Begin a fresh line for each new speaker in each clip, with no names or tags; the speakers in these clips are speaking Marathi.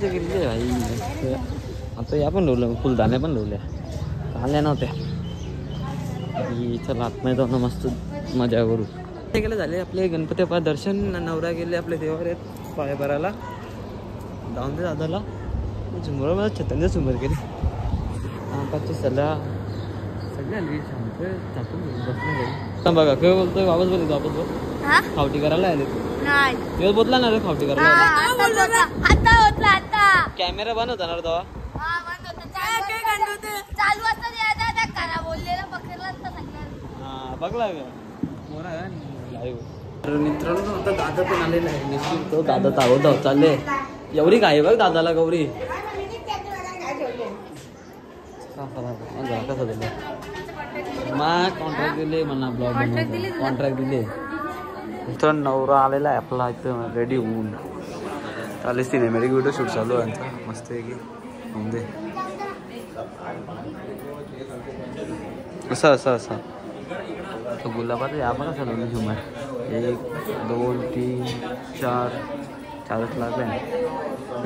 तर गेले भाई. आता या पण लावलं फुलदाण्या पण लावल्या आल्या नव्हत्या. चला आतमध्ये जाऊन मस्त मजा करू. ते गेले झाले आपले गणपती बाप्पा दर्शन. नवरा गेले आपले देवावर आहेत पाया भरायला. जाऊन दे दादाला झुंबर मला छत्यांच्या झुंबर केली. आकाशची सला सगळ्या आली शांत टाकून बसले. बघा काय बोलतोय वापस बोलतो वापस बोल. खावटी करायला आले तू नाही बोलला ना रे खावटी करायला. कॅमेरा बंद होता ना तेव्हा. बघला मित्रांनो आता दादा पण आलेला आहे. निश्चित तो दादा तावत चालले. एवढी काय बघ दादाला गौरी कसं दिलं मग कॉन्ट्रॅक्ट दिले म्हणा. ब्लॉग कॉन्ट्रॅक्ट दिले. मित्रांनो नवरा आलेला आहे आपला इथं रेडी होऊन. चालेल सिनेमॅटिक व्हिडिओ शूट चालू आहे यांचा मस्त आहे की होऊन दे. असं गुलाबाचं या बघा सर झुमर 1 2 3 4 लागले.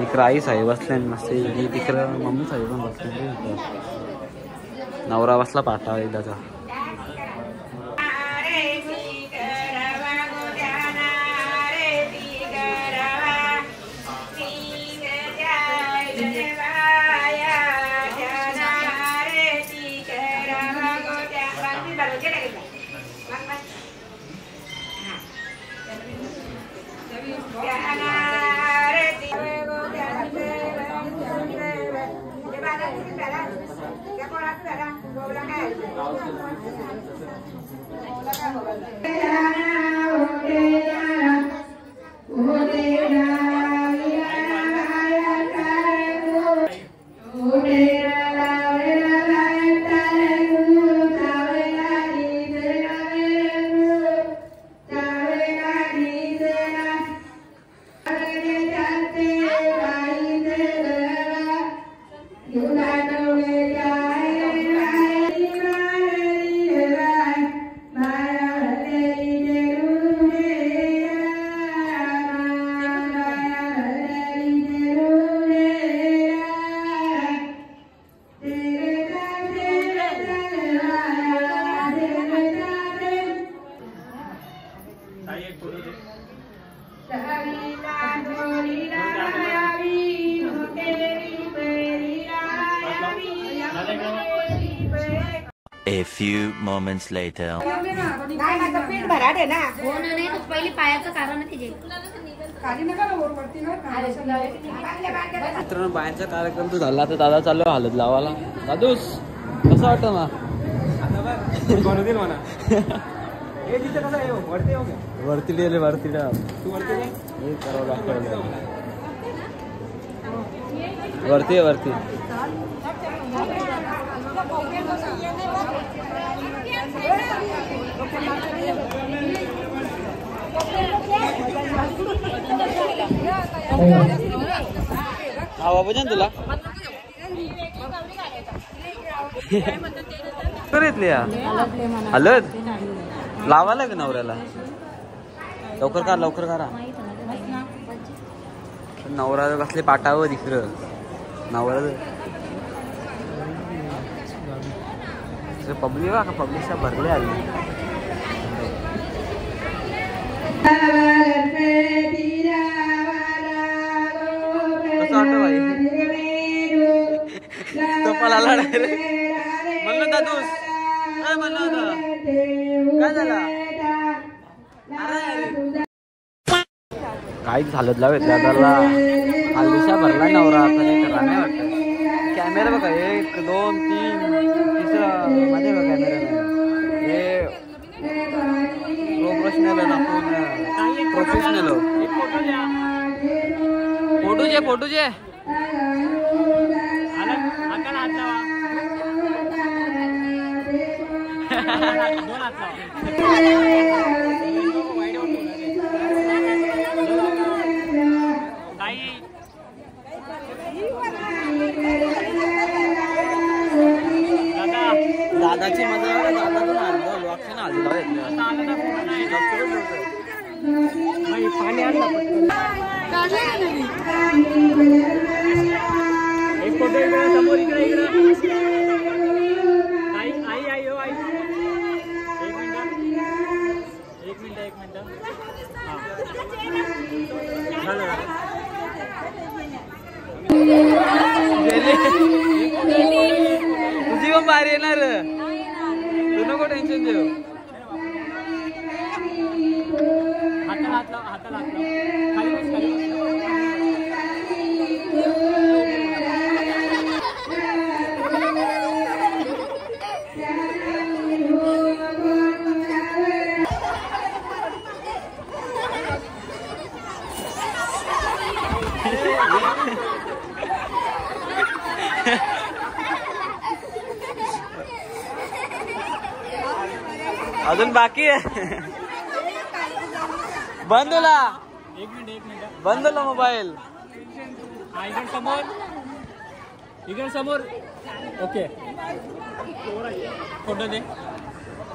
एक राई साहेब बसले मस्त. तिकडं मम्मी साहेब पण बसले. नवरा बसला पाठा एकदाचा.
A few moments later.
मित्रांनो बायांचा कार्यक्रम तो झाला तर दादा चालू हलत लावाला. दादूस कसं वाटतं ना वरती लिहिले वरती वरती वरती हा बाबू जान तुला करीतली हलत लावायला का नवऱ्याला. लवकर करा नवरा कसले पाटावं दिसर नवरा पब्लिक का पब्लिकच्या भरले आली. कसं वाटतं भाई तो पळाला म्हणलं दादूस काय म्हणलं होतं काय झाला काहीच झालं लावत दादाला. दिशा भरला नवरा आता नाही करा नाही वाटत. कॅमेरा बघा 1 2 3 तिसरा माझ्या बघा कॅमेरा हे प्रोफेशनल फोटो जे दादाची मजा दादा पण आलो लॉक्शन आलेला पाणी आणलं आई हो आई, एक मिनिट तुझी पण बाहेर येणार, तू नको टेन्शन देऊ. हाताला हात लाव, खाली बस, खाली बस. अजून बाकी आहे. बंदला एक मिनिट बंदला मोबाईल. इकडे समोर ओके. फोटो दे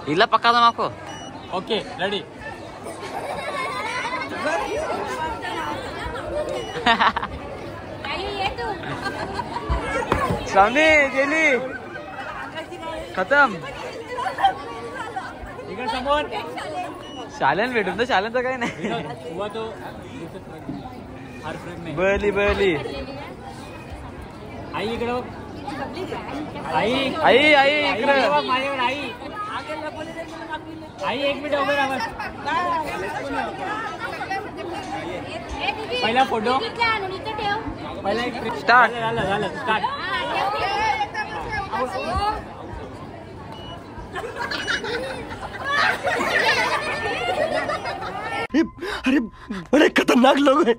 हिला पक्का नको. Okay ready. सामने गेली खतम. इकडे समोर शालन भेटून तर शालनचं काही नाही. बली बली आई इकडं, आई आई आई इकडं माझ्याकडे आई. आई एक मिनिट उभे राहा. पहिला फोटो, पहिला एक स्टार्ट झालं स्टार्ट.
अरे बड़े खतरनाक लोग हैं.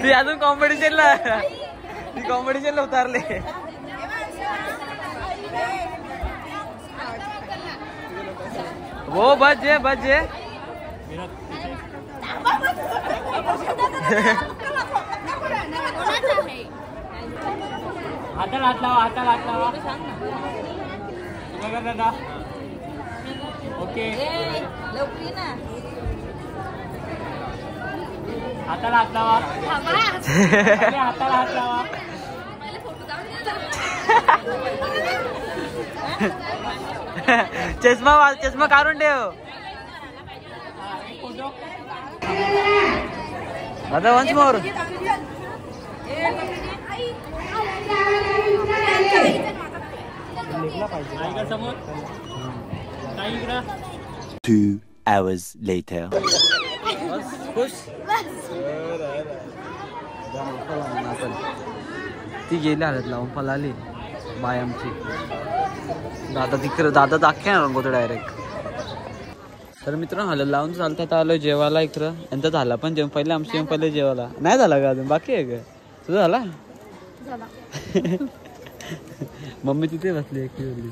ती अजून कॉम्पिटिशनला, ती कॉम्पिटिशनला उतारले. वो बजे बजे हाताला हात लावा, हाताला हात लावा. दादा ओके. हाताला हात लावा, हाताला हात लावा. चष्मा काढून ठेव. दादा वन्स मोर. समोर
2 hours later.
खुश ती गेली हालत लावून पळाली बाय आमची. दादा तिकडे, दादा दाख्या रंगवतो डायरेक्ट. तर मित्रांनो हालत लावून चालतात आलो जेवायला इकडं. यांचा झाला पण जेवण, पहिले आमची जेवण पहिले जेवायला नाही झाला का अजून, बाकी आहे का तुझं? झाला. मम्मी तिथे बसली एकटी बोलली.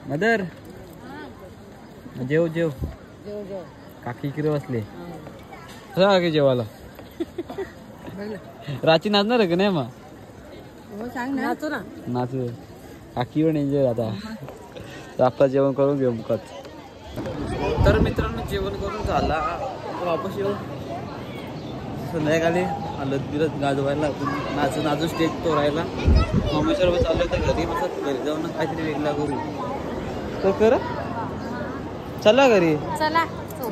मदर जेव जेव. काकी इकडे बसले काकी जेवायला. राची नाचणार आहे का नाही मग? नाचू काकी पण एन्जॉय. आता आपला जेवण करून घेऊ मुखात. तर मित्रांनो जेवण करून झाला, वापस येऊ. संध्याकाळी हलत बिलत गाजवायला, नाचू स्टेज तोरायला. मम्मीसोबत चाललं तर घरी मस्त, घरी जाऊन काहीतरी वेगळा करू. तर कर चला घरी.
चला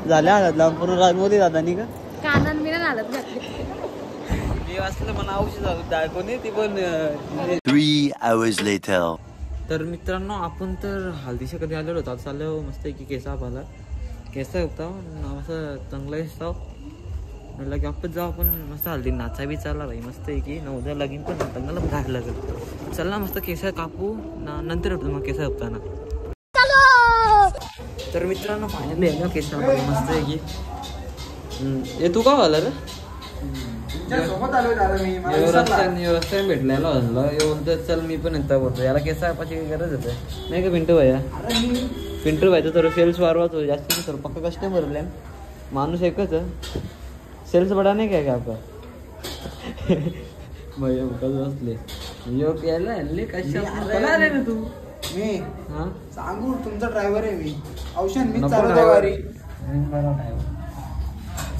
झाल्या हालत लावून पूर्ण राजमोदी दादानी का
कानान मी हालत घातली.
मी वाचलं मला औषध कोणी ती पण.
3 hours later.
तर मित्रांनो आपण तर हल्दीशा कधी आलेलो होतो. आता चाललो मस्त की केसा आला केसा होता असं चांगला केसा म्हणलं की आपण जाऊ आपण मस्त हल्दी नाचा बी चालला भाई मस्त आहे की 9 लगीन पण चांगला घायला लागेल. चला मस्त केसा कापू नंतर होतो मग केसा होताना. तर मित्रांनो फायनली आहे ना केसा मस्त आहे की. हे तू का झालं रे? रस्त्याने भेटलेला बोलतो चल मी पण येता बोलतो. याला केसा पाची गरज होते नाही का पिंटू भैया? पिंटू भाई तर सेल्स वाढवतो जास्त सर पक्का कस्टमर ले माणूस एकच सेल्स बडा नाही काय का आपका? भैया मुकाच बसले योग यायला आणले कशा आले ना तू
मी
हा
सांगू तुमचा ड्रायव्हर आहे मी औषध मी चालवतो गाडी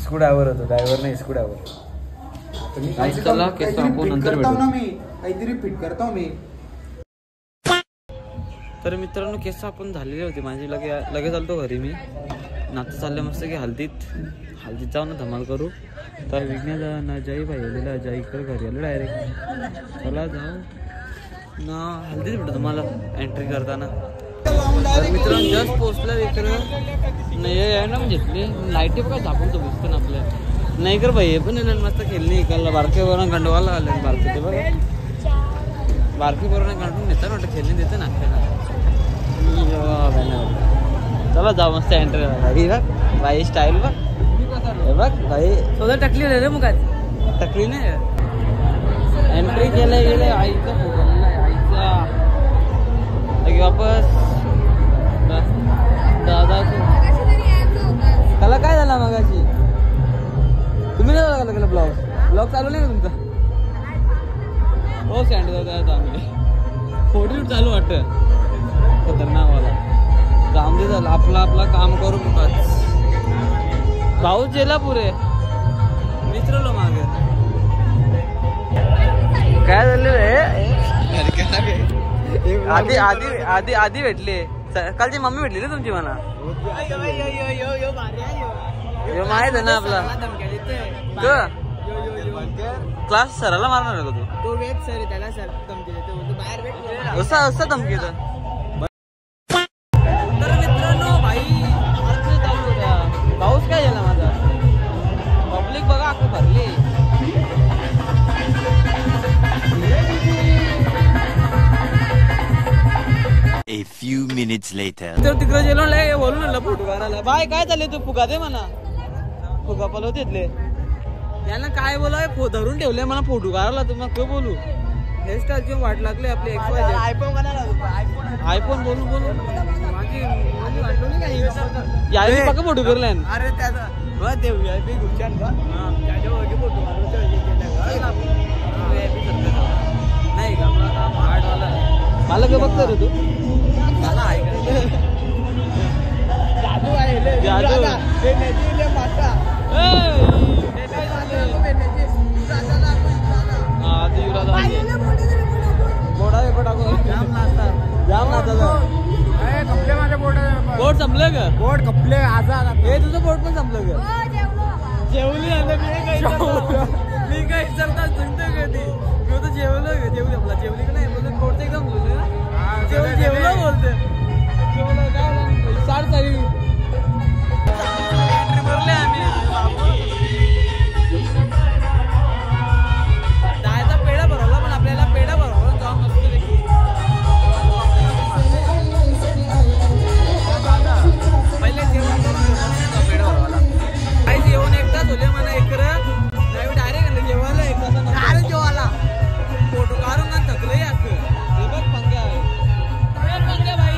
स्कू ड्रायव्हर होतो ड्रायव्हर नाही स्कू ड्रायव्हर चला केस आपण नंतर भेटू
ना मी काहीतरी फिट करतो मी.
तर मित्रांनो केस आपण झालेले होते माझी लगेच आलतो घरी मी नातं चाललं मस्त की हल्दीत जाऊ ना धमाल करू तर विघ्न ना जाई पाहिजे अजय इकडे घरी आलो डायरेक्ट चला जाऊ ना हल्दीच भेटतो तुम्हाला एंट्री करताना. तर मित्रांनो जस्ट पोचलं इकडं नाही आहे ना घेतली लाईटी बघा झापून तो भिजतो ना आपल्या नाही कर भाई पण मस्त खेळणी इकडला बारके बरोबर गंडवाला आले बारके ते बघा बारके बरोबर गंडून नेतात वाटतं खेळणी देतं ना आपल्याला. चला जाऊ मस्त एंट्री भाई बघ भाई स्टाईल बघ हे बघ भाई स्वतः टकली रे मग टकली नाही एंट्री गेले आईचा फोन आईचा वापस दादा त्याला काय झाला मगाशी तुम्ही नाही गेला ब्लॉग चालू नाही का तुमचा हो सँड आम्ही फोटो चालू वाटतं खतरनाक वाला जाम दे झालं आपला काम करू पाऊस गेला पुरे विसरलो मागे काय झालं रे आधी भेटली कालची मम्मी भेटली रे तुमची मला माहित आहे ना आपला क्लास सराला मारणार आहे का तू वेट सर त्याला सर धमकी देतो बाहेर भेट असा धमकी तर मित्रांनो भाई चालू होता पाऊस काय झाला माझा पब्लिक बघा अख्खी भरली.
A few minutes later.
तर तिकडे गेलो नाही बोलून आला फोटो काढायला बाय काय चालले तू फुगा दे म्हणा फुगा पलव तिथले यांना काय बोलाय धरून ठेवले मला फोटो काढायला तुम्हाला काय बोलू हेअरस्टाईलची वाट लागली आपली आयफोन बोलून माझी वाटली काय यायला पक्का फोटो करले अरे त्याचा ते VIP गुच्छान का त्याच्यावर फोटो नाही का मला काय बघतो रे तू मला जादू आहे जादू बोट संपलं का बोट कपले आजार हे तुझं बोट पण संपलं का जेवली मी काय विचारता सांगतो कधी मी तर जेवली आपला जेवली का नाही बोलतो बोट एकदम जेवलं बोलते जेवलं काय साड साडी भरले आम्ही जायचा पेढा भरवला पण आपल्याला पेढा भरवला जाऊन मस्त पहिले जेवण पेढा भरवला काही जेवण एकदाच होते मला इकडं नाही डायरेक्ट जेवायला एक तासा जेवायला फोटो काढून ना थकलं याक हे बघ पंग्या भाई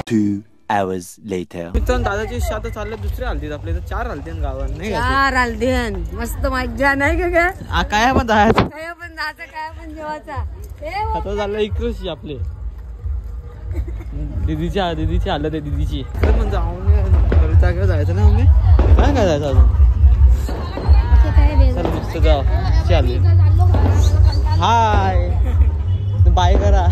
2 hours later.
मित्रांनो दादाची इच्छा आता चालले दुसऱ्या हल्दीत आपल्या इथं 4 हल्दी गावात नाही का?
4 हल्दीन मस्त मज्जा नाही का ग?
काय पण जायचं
काय पण नाचा काय पण जेवायचा.
आता झालं इकडची आपले दीदीची आलं ते दीदीची तर म्हणजे जागेवर जायचं ना मम्मी काय जायचं अजून चल मस्त जाऊ चालू हाय बाय करा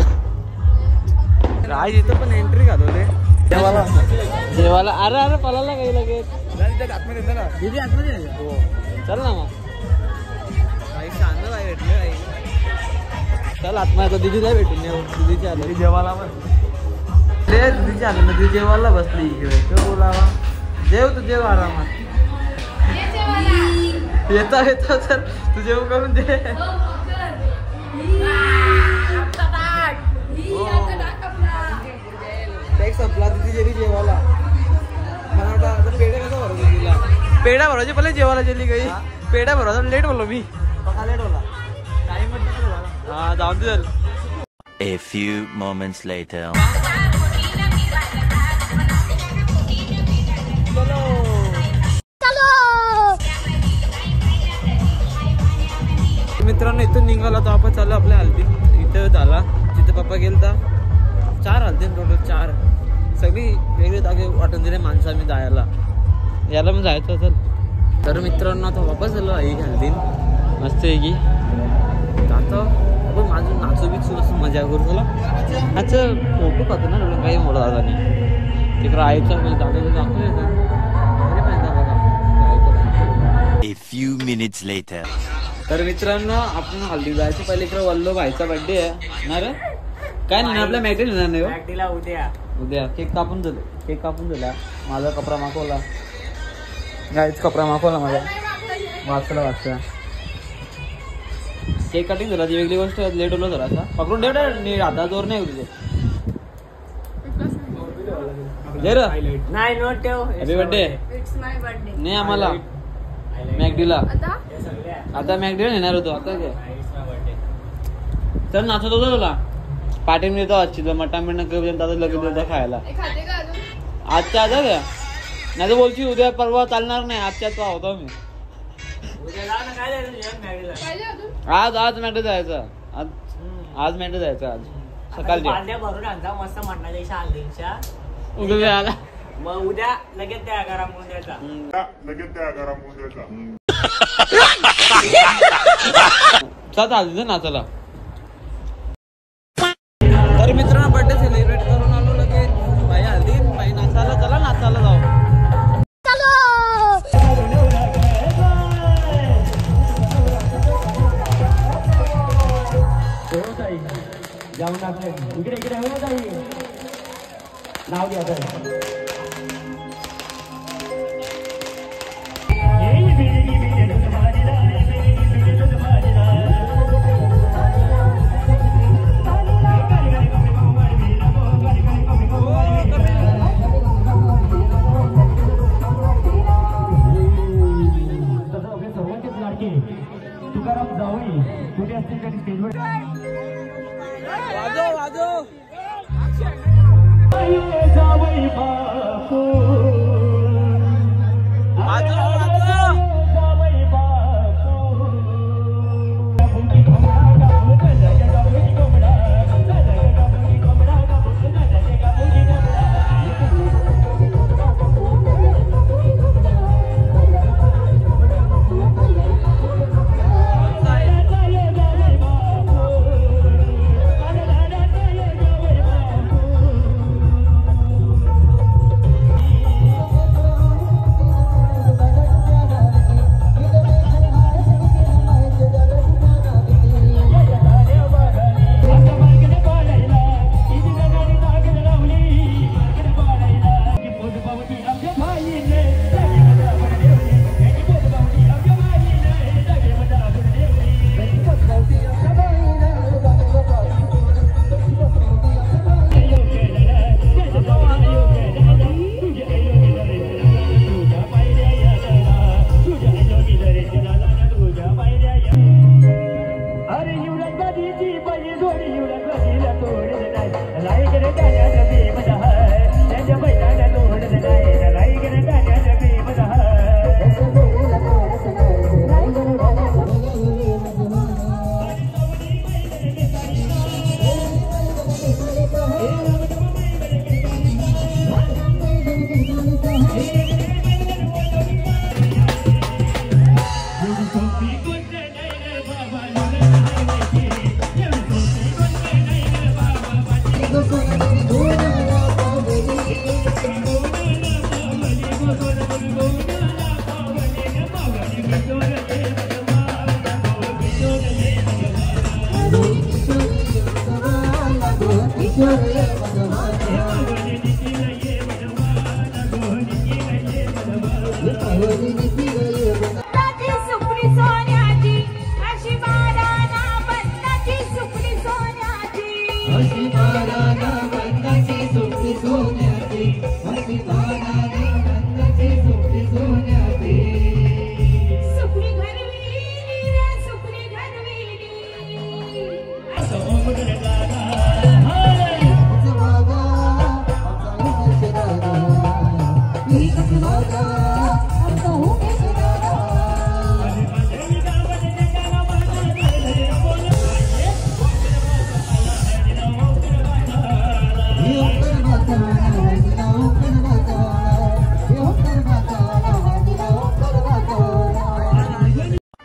आज इथं पण एंट्री घालवले देवाला अरे पळाला काही लगेच दीदी आतमध्ये हो चल ना मग काही शांत बाई भेटले काही चल आत्मा दीदीला भेटून येऊ दीदीची आलं जेवायला दीदीची आलं ना दीदी जेवायला बसली इकडे तो बोलावा जेव तू जेव आरामात येता तर तू जेव करून दे संपला तिथे जेली जेवायला मला वाटतं आता पेढा कसा भरवतो तिला पेढा भरवायचे पहिले जेवायला गेली काही पेढा भरवायचा लेट बोललो मी लेट बोला टाइम हा जाऊन दे
A few moments later. मित्रांनो इथून निघाला तर आपण चाललो आपल्या हल्दी इथं झाला तिथे पप्पा गेलता 4 हल्दी टोटल 4 सगळी वेगळे जागे वाटून दिले माणसं मी जायला याला पण जायचं असेल तर मित्रांनो आता वापस आलो आई हल्दीन मस्त आहे की आता आपण माझं नाचू बिचू असं मजा करू तुला अच्छा फोटो पाहतो ना एवढं काही मोठं दादा नाही तिकडं आईचं दादा दाखवलं A few minutes later.
तर मित्रांनो आपण हल्दी जायचं पहिले इकडे वल्लो भाईचा बर्थडे आहे ना रे काय नाही आपल्या मॅगडी नेणार नाही मॅगडीला उद्या केक कापून दिला माझा कपडा मागवला गाईच कपडा मागवला माझा वाचला केक कटिंग झाला ती वेगळी गोष्ट लेट होलो जरा असा पकडून ठेव नीट आता जोर नाही तुझे
नाही नोट ठेव
happy birthday
it's my birthday
नाही आम्हाला मॅगडीला आता मॅगडीला नेणार होतो आता काय चल नाचत होतो तुला पाठी मिळतो आजची मटण बिटण दादा लगेच देतो खायला आजच्या आज घ्या नाही तर बोलची उद्या परवा चालणार नाही आजच्या तो होतो मी आज मॅगडी जायचं आज मॅगडी जायचं आज सकाळी
मस्त म्हणणार
उद्या आला
मग उद्या लगेच त्या घरा मुंड्याचा
चालतं नाचायला तर मित्रांनो बर्थडे सेलिब्रेट करून आलो लगेच भाई हल्दी भाई नाचायला चला नाचायला जाऊ
जाऊन आपले इकडे नाव घ्या तुकाराम जावई कुठे असतील कधी स्टेजवर
वाजो
जावई बापू जावई बापू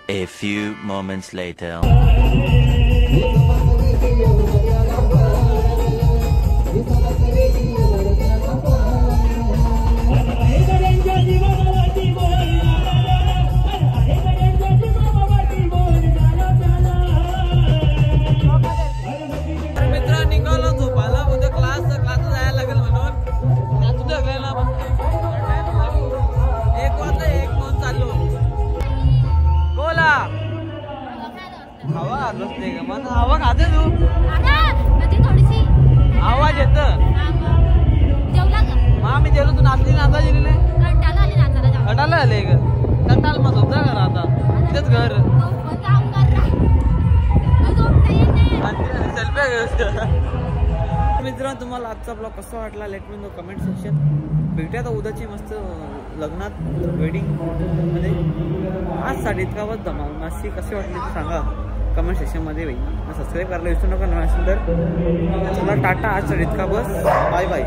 A few moments later.
मित्र निघालो झोपायला उद्या क्लास जायला लागेल म्हणून नाचू लागलेला 1 वाजता 1 फोन चालू बोला हवा खात बसते का मग हवा खाते तू आवाज येत मग मी जेवलो तू नाचली नाचा गेली नाही कटाला आले ग कटाल मग झोपता घर आता तिथेच घर मित्रांनो तुम्हाला आजचा ब्लॉग कसा वाटला let me know comment section भेटूया आता उद्याची मस्त लग्नात वेडिंग मध्ये आज 3:30 धमाल मासी कशी वाटली ते सांगा कमेंट सेक्शन मध्ये भाई सबस्क्राईब करायला विसरू नका नव्या सुंदर चला टाटा आज 3:30 बस बाय बाय